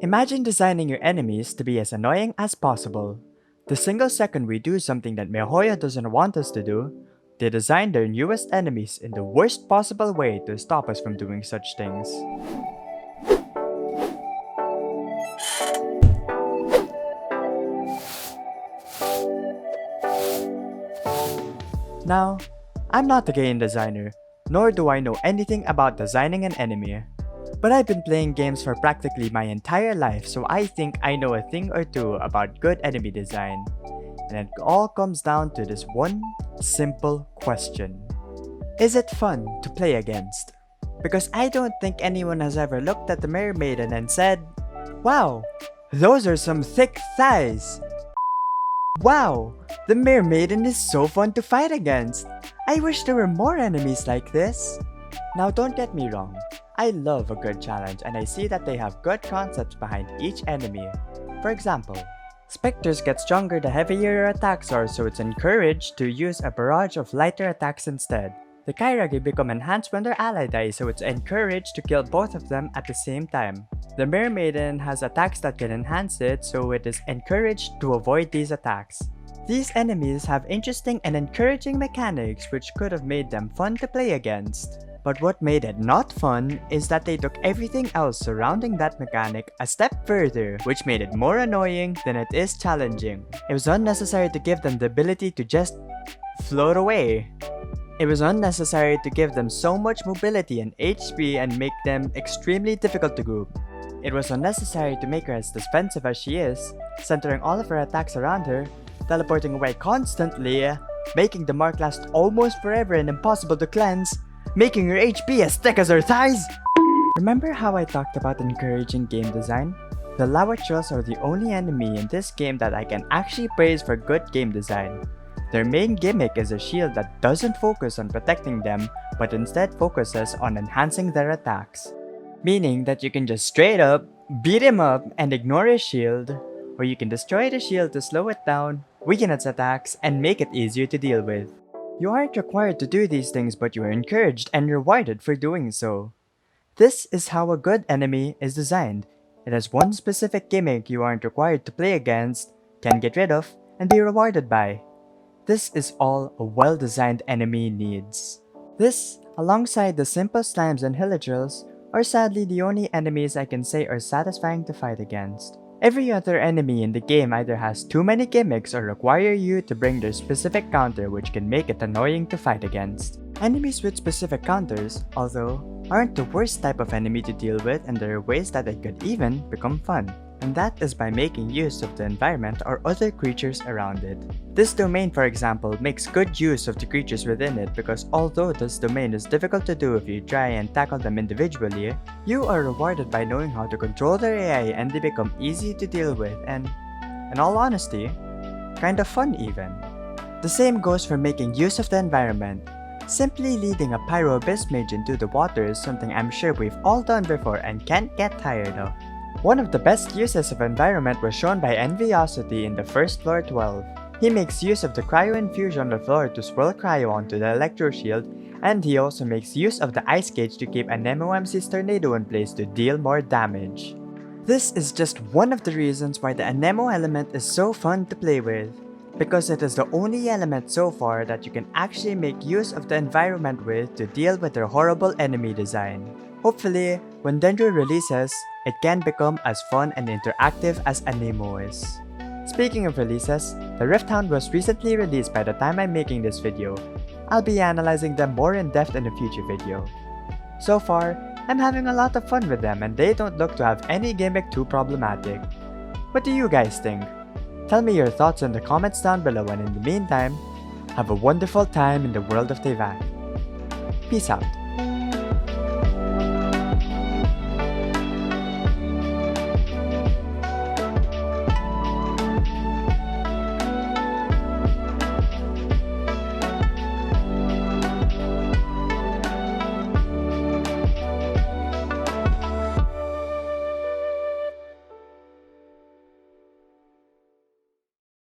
Imagine designing your enemies to be as annoying as possible. The single second we do something that MiHoYo doesn't want us to do, they design their newest enemies in the worst possible way to stop us from doing such things. Now, I'm not a game designer, nor do I know anything about designing an enemy. But I've been playing games for practically my entire life, so I think I know a thing or two about good enemy design. And it all comes down to this one simple question. Is it fun to play against? Because I don't think anyone has ever looked at the Mirror Maiden and said, "Wow, those are some thick thighs. Wow, the Mirror Maiden is so fun to fight against. I wish there were more enemies like this." Now don't get me wrong, I love a good challenge and I see that they have good concepts behind each enemy. For example, Spectres get stronger the heavier your attacks are, so it's encouraged to use a barrage of lighter attacks instead. The Kairagi become enhanced when their ally dies, so it's encouraged to kill both of them at the same time. The Mirror Maiden has attacks that can enhance it, so it is encouraged to avoid these attacks. These enemies have interesting and encouraging mechanics which could have made them fun to play against. But what made it not fun is that they took everything else surrounding that mechanic a step further, which made it more annoying than it is challenging. It was unnecessary to give them the ability to just float away. It was unnecessary to give them so much mobility and HP and make them extremely difficult to group. It was unnecessary to make her as defensive as she is, centering all of her attacks around her, teleporting away constantly, making the mark last almost forever and impossible to cleanse, making her HP as thick as her thighs! Remember how I talked about encouraging game design? The Hilichurls are the only enemy in this game that I can actually praise for good game design. Their main gimmick is a shield that doesn't focus on protecting them, but instead focuses on enhancing their attacks. Meaning that you can just straight up beat him up and ignore his shield, or you can destroy the shield to slow it down, weaken its attacks, and make it easier to deal with. You aren't required to do these things, but you are encouraged and rewarded for doing so. This is how a good enemy is designed. It has one specific gimmick you aren't required to play against, can get rid of, and be rewarded by. This is all a well-designed enemy needs. This, alongside the simple slimes and Hilichurls, are sadly the only enemies I can say are satisfying to fight against. Every other enemy in the game either has too many gimmicks or require you to bring their specific counter, which can make it annoying to fight against. Enemies with specific counters, although, aren't the worst type of enemy to deal with, and there are ways that they could even become fun. And that is by making use of the environment or other creatures around it. This domain, for example, makes good use of the creatures within it because although this domain is difficult to do if you try and tackle them individually, you are rewarded by knowing how to control their AI and they become easy to deal with and, in all honesty, kinda fun even. The same goes for making use of the environment. Simply leading a Pyro Abyss Mage into the water is something I'm sure we've all done before and can't get tired of. One of the best uses of environment was shown by Enviosity in the first floor 12. He makes use of the cryo infusion on the floor to swirl cryo onto the electro shield, and he also makes use of the ice cage to keep an MOMC's tornado in place to deal more damage. This is just one of the reasons why the Anemo element is so fun to play with, because it is the only element so far that you can actually make use of the environment with to deal with their horrible enemy design. Hopefully, when Dendro releases, it can become as fun and interactive as Anemo is. Speaking of releases, the Rift Hound was recently released by the time I'm making this video. I'll be analyzing them more in depth in a future video. So far, I'm having a lot of fun with them and they don't look to have any gimmick too problematic. What do you guys think? Tell me your thoughts in the comments down below, and in the meantime, have a wonderful time in the world of Teyvat. Peace out.